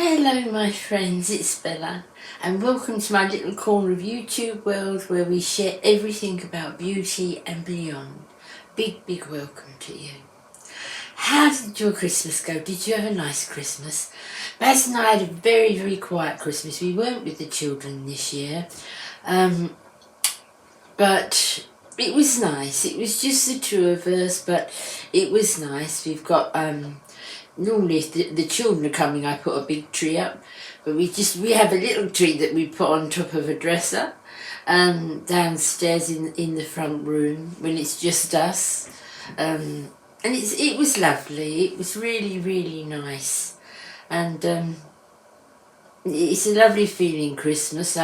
Hello my friends, it's Bella and welcome to my little corner of YouTube world where we share everything about beauty and beyond. Big welcome to you. How did your Christmas go? Did you have a nice Christmas? Baz and I had a very quiet Christmas. We weren't with the children this year, but it was nice. It was just the two of us, but it was nice. We've got normally if the children are coming, I put a big tree up, but we have a little tree that we put on top of a dresser downstairs in the front room when it's just us, and it was lovely. It was really nice, and it's a lovely feeling Christmas.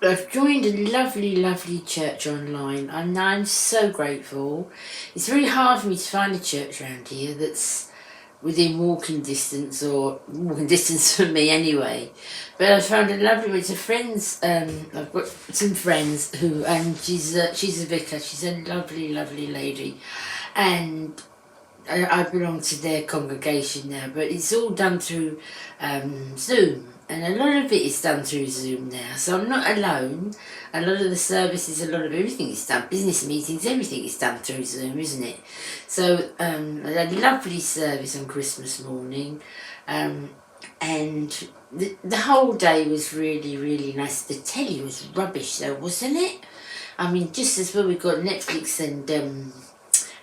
I've joined a lovely church online, and I'm so grateful. It's very hard for me to find a church around here that's within walking distance for me anyway. But I found a lovely one. It's a friend's. I've got some friends who, and she's a vicar. She's a lovely lady, and I belong to their congregation now. But it's all done through Zoom. And a lot of it is done through Zoom now, so I'm not alone. A lot of the services, a lot of everything is done, business meetings, everything is done through Zoom, isn't it? So I had a lovely service on Christmas morning, and the whole day was really nice. The telly was rubbish though, wasn't it? I mean, just as well we got Netflix and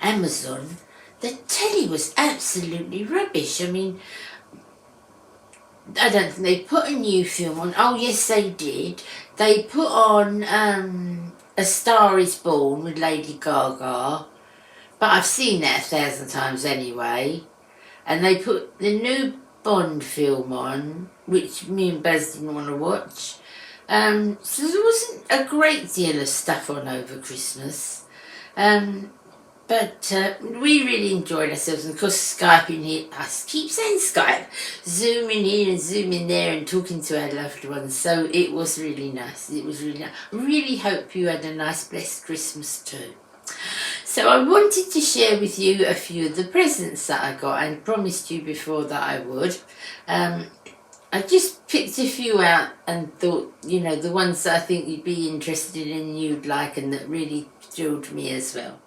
Amazon, the telly was absolutely rubbish. I mean, I don't think they put a new film on. Oh yes, they did. They put on A Star Is Born with Lady Gaga, but I've seen that 1,000 times anyway. And they put the new Bond film on, which me and Baz didn't want to watch. So there wasn't a great deal of stuff on over Christmas. But we really enjoyed ourselves, and of course Skyping here, I keep saying Skype, Zooming here and Zooming there and talking to our loved ones, so it was really nice. It was really nice. Really hope you had a nice blessed Christmas too. So I wanted to share with you a few of the presents that I got, and promised you before that I would. I just picked a few out and thought, the ones that I think you'd be interested in and you'd like, and that really thrilled me as well.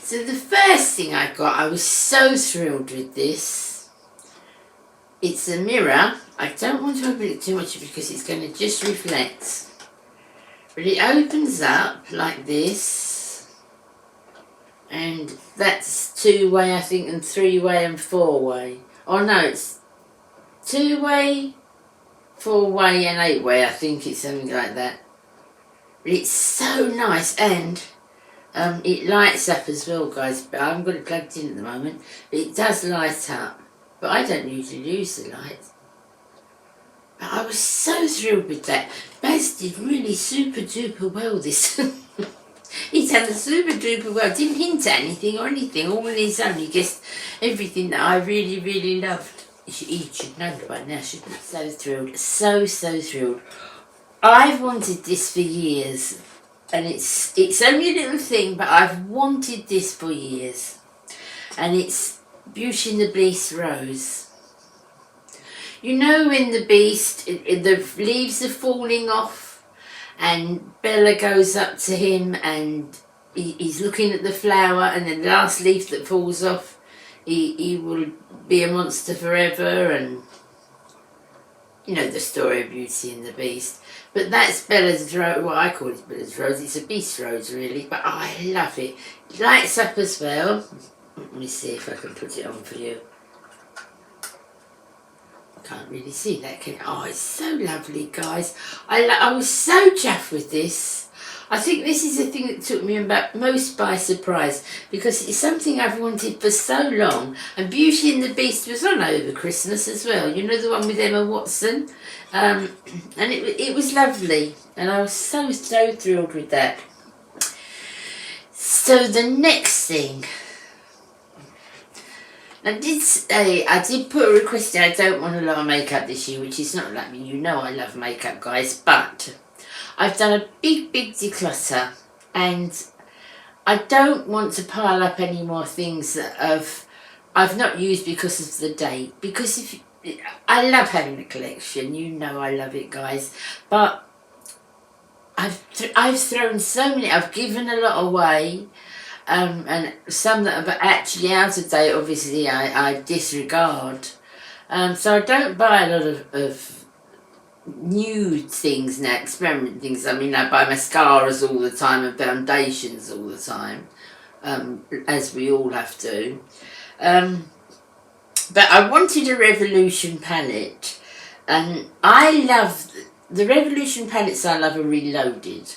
So the first thing I got, I was so thrilled with this. It's a mirror. I don't want to open it too much because it's going to just reflect. But it opens up like this. And that's 2-way, I think, and 3-way and 4-way. Oh no, it's 2-way, 4-way and 8-way. I think it's something like that. But it's so nice, and it lights up as well, guys, but I haven't got it plugged in at the moment. But it does light up, but I don't usually use the light. But I was so thrilled with that. Baz did really super duper well this. He's done super duper well. Didn't hint at anything or anything, all on his own. He guessed everything that I really loved. He should know by now, shouldn't he? So thrilled, so thrilled. I've wanted this for years. And it's only a little thing, but I've wanted this for years. And it's Beauty and the Beast rose. You know, when the Beast, the leaves are falling off, and Bella goes up to him, and he's looking at the flower, and then the last leaf that falls off, he will be a monster forever, and you know the story of Beauty and the Beast. But that's Bella's rose, what I call it Bella's rose. It's a beast rose really, but I love it. It lights up as well. Let me see if I can put it on for you. I can't really see that, can you? Oh, it's so lovely, guys. I was so chuffed with this. I think this is the thing that took me most by surprise, because it's something I've wanted for so long. And Beauty and the Beast was on over Christmas as well. You know, the one with Emma Watson? And it was lovely. And I was so thrilled with that. So the next thing. I did put a request in. I don't want a lot of makeup this year, which is not like me. You know I love makeup, guys, but I've done a big declutter, and I don't want to pile up any more things that I've not used because of the date. Because I love having a collection. You know I love it, guys. But I've thrown so many. I've given a lot away. And some that are actually out of date, obviously, I disregard. So I don't buy a lot of new things now, experiment things. I mean, I buy mascaras all the time and foundations all the time, as we all have to. But I wanted a Revolution palette, and I love the Revolution palettes. I love are Reloaded.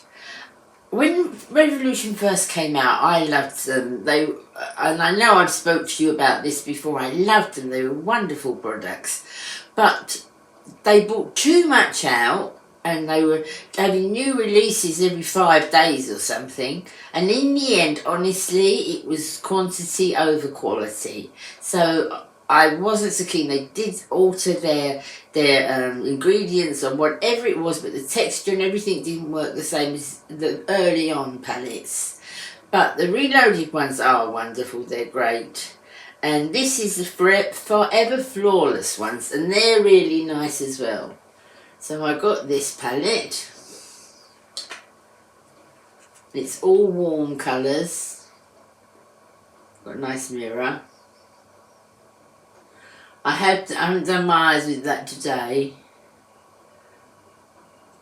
When Revolution first came out, I loved them. And I know I've spoke to you about this before. I loved them. They were wonderful products, but they brought too much out, and they were having new releases every 5 days or something. And in the end, honestly, it was quantity over quality. So I wasn't so keen. They did alter their ingredients or whatever it was, but the texture and everything didn't work the same as the early on palettes. But the Reloaded ones are wonderful. They're great. And this is the Forever Flawless ones, and they're really nice as well. So I got this palette. It's all warm colours. Got a nice mirror. I haven't done my eyes with that today.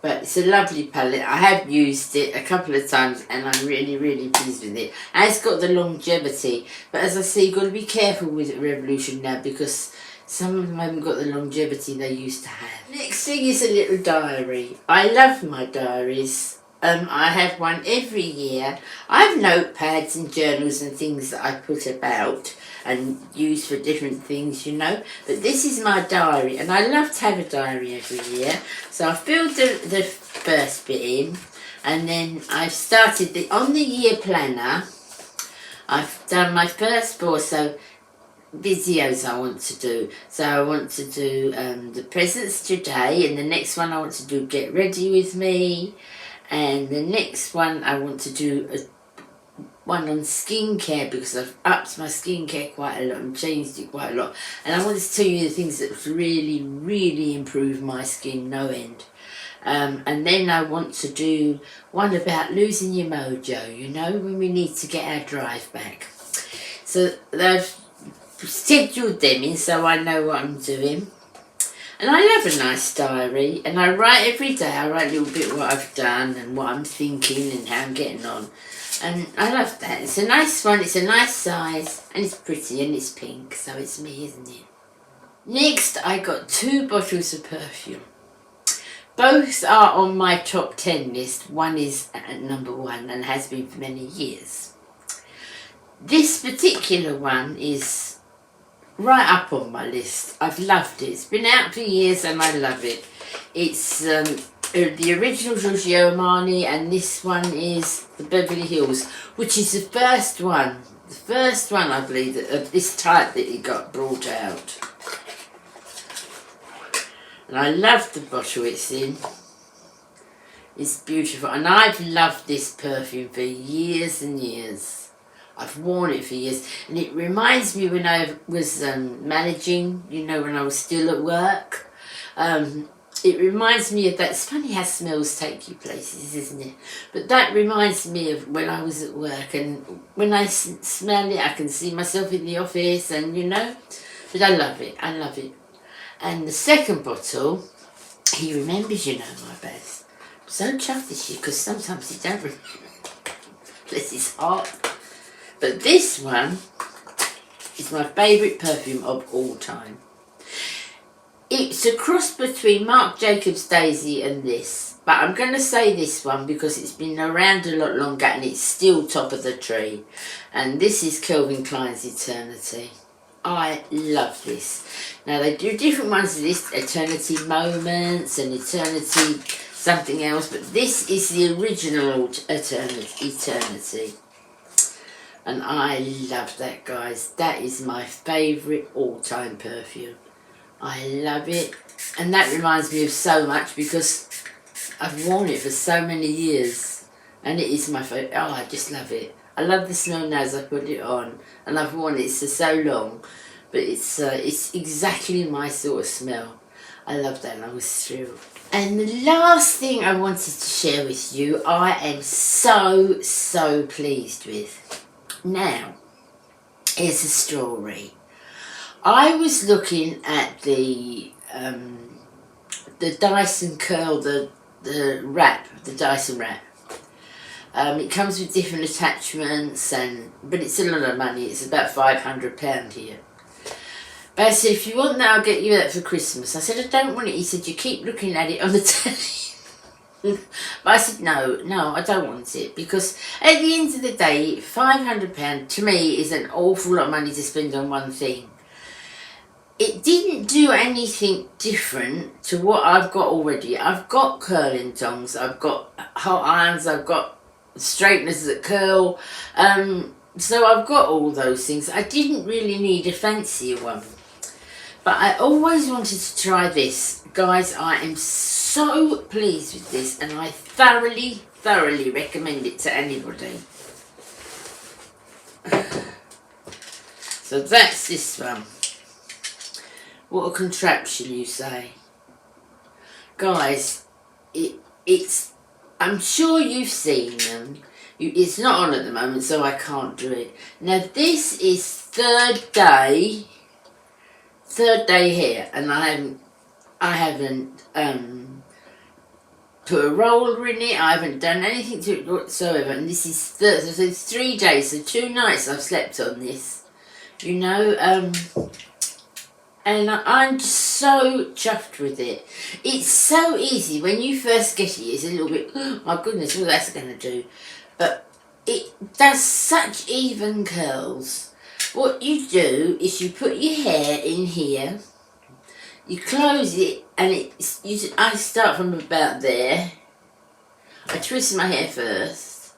But it's a lovely palette. I have used it a couple of times and I'm really, really pleased with it. And it's got the longevity. But as I say, you've got to be careful with Revolution now because some of them haven't got the longevity they used to have. Next thing is a little diary. I love my diaries. I have one every year. I have notepads and journals and things that I put about and use for different things, you know. But this is my diary, and I love to have a diary every year. So I filled the first bit in, and then I've started on the year planner. I've done my first 4 videos I want to do. So I want to do the presents today, and the next one I want to do get ready with me. And the next one I want to do one on skincare because I've upped my skincare quite a lot and changed it quite a lot. And I want to tell you the things that really, really improve my skin no end. And then I want to do one about losing your mojo, you know, when we need to get our drive back. So I've scheduled them in so I know what I'm doing. And I love a nice diary, and I write every day. I write a little bit what I've done and what I'm thinking and how I'm getting on. And I love that. It's a nice one, it's a nice size, and it's pretty, and it's pink, so it's me, isn't it? Next, I got 2 bottles of perfume. Both are on my top 10 list. One is at number 1 and has been for many years. This particular one is right up on my list. I've loved it. It's been out for years and I love it. It's the original Giorgio Armani, and this one is the Beverly Hills, which is the first one. The first one, I believe, of this type that it got brought out. And I love the bottle it's in. It's beautiful. And I've loved this perfume for years and years. I've worn it for years, and it reminds me when I was managing, you know, when I was still at work. It reminds me of that. It's funny how smells take you places, isn't it? But that reminds me of when I was at work, and when I smell it, I can see myself in the office, and you know, but I love it, I love it. And the second bottle, he remembers, you know, my best. I'm so chuffed this year, because sometimes he don't remember. Bless his heart. But this one is my favourite perfume of all time. It's a cross between Marc Jacobs Daisy and this. But I'm going to say this one because it's been around a lot longer and it's still top of the tree. And this is Kelvin Klein's Eternity. I love this. Now they do different ones of this, Eternity Moments and Eternity something else. But this is the original Eternity. And I love that, guys. That is my favourite all-time perfume. I love it. And that reminds me of so much because I've worn it for so many years. And it is my favourite. Oh, I just love it. I love the smell now as I put it on. And I've worn it for so long. but it's exactly my sort of smell. I love that, and I was thrilled. And the last thing I wanted to share with you, I am so pleased with. Now, here's a story. I was looking at the Dyson curl, the Dyson wrap. It comes with different attachments, but it's a lot of money. It's about £500 here. But I said, if you want that, I'll get you that for Christmas. I said, I don't want it. He said, you keep looking at it on the telly. But I said, no, I don't want it. Because at the end of the day, £500 to me is an awful lot of money to spend on one thing. It didn't do anything different to what I've got already. I've got curling tongs, I've got hot irons, I've got straighteners that curl. So I've got all those things. I didn't really need a fancier one. But I always wanted to try this. Guys, I am so pleased with this, and I thoroughly recommend it to anybody. So that's this one. What a contraption, you say. Guys, it's I'm sure you've seen them. It's not on at the moment, so I can't do it. Now this is third day here, and I haven't put a roller in it. I haven't done anything to it whatsoever, and this is so it's 3 days, so 2 nights I've slept on this. You know, and I'm just so chuffed with it. It's so easy. When you first get it, it's a little bit, oh my goodness, what that's going to do. But it does such even curls. What you do is you put your hair in here, you close it, and I start from about there. I twist my hair first.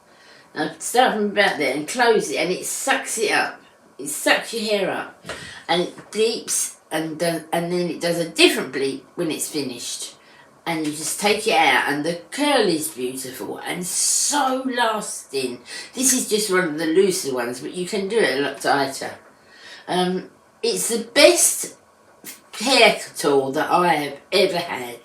I start from about there and close it, and it sucks it up. It sucks your hair up, and it bleeps. And then it does a different bleep when it's finished. And you just take it out, and the curl is beautiful and so lasting. This is just one of the looser ones, but you can do it a lot tighter. It's the best hair tool that I have ever had.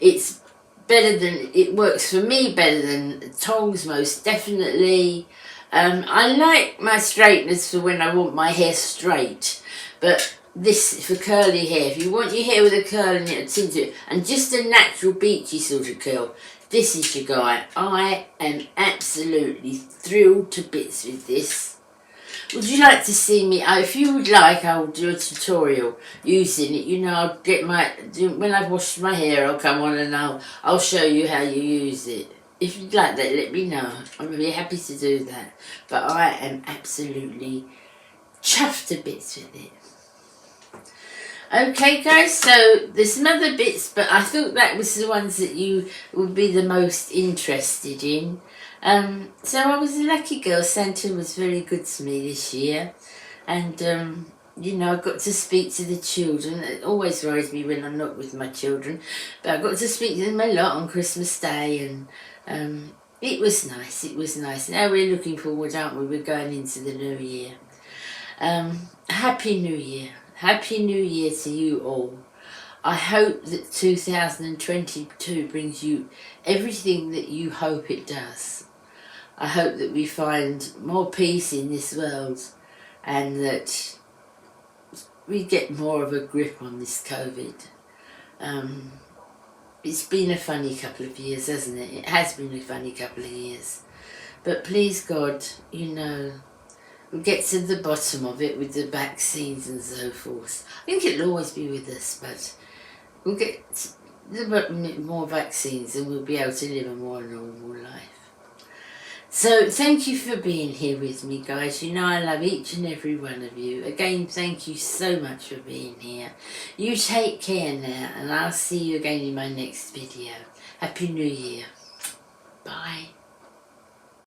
It's it works for me better than tongs, most definitely. I like my straighteners for when I want my hair straight, but this for curly hair. If you want your hair with a curl in it, into it, and just a natural beachy sort of curl, this is your guy. I am absolutely thrilled to bits with this. Would you like to see me? If you would like, I will do a tutorial using it. You know, I'll get when I've washed my hair, I'll come on and I'll show you how you use it. If you'd like that, let me know. I'm really happy to do that. But I am absolutely chuffed to bits with it. Okay guys, so there's some other bits, but I thought that was the ones that you would be the most interested in. So I was a lucky girl. Santa was very good to me this year, and you know, I got to speak to the children. It always worries me when I'm not with my children, but I got to speak to them a lot on Christmas Day, and it was nice. It was nice. Now we're looking forward, aren't we? We're going into the new year. Happy New Year. Happy New Year to you all. I hope that 2022 brings you everything that you hope it does. I hope that we find more peace in this world, and that we get more of a grip on this COVID. It's been a funny couple of years, hasn't it? It has been a funny couple of years. But please God, you know, we'll get to the bottom of it with the vaccines and so forth. I think it'll always be with us, but we'll get more vaccines and we'll be able to live a more normal life. So thank you for being here with me, guys. You know I love each and every one of you. Again, thank you so much for being here. You take care now, and I'll see you again in my next video. Happy New Year. Bye.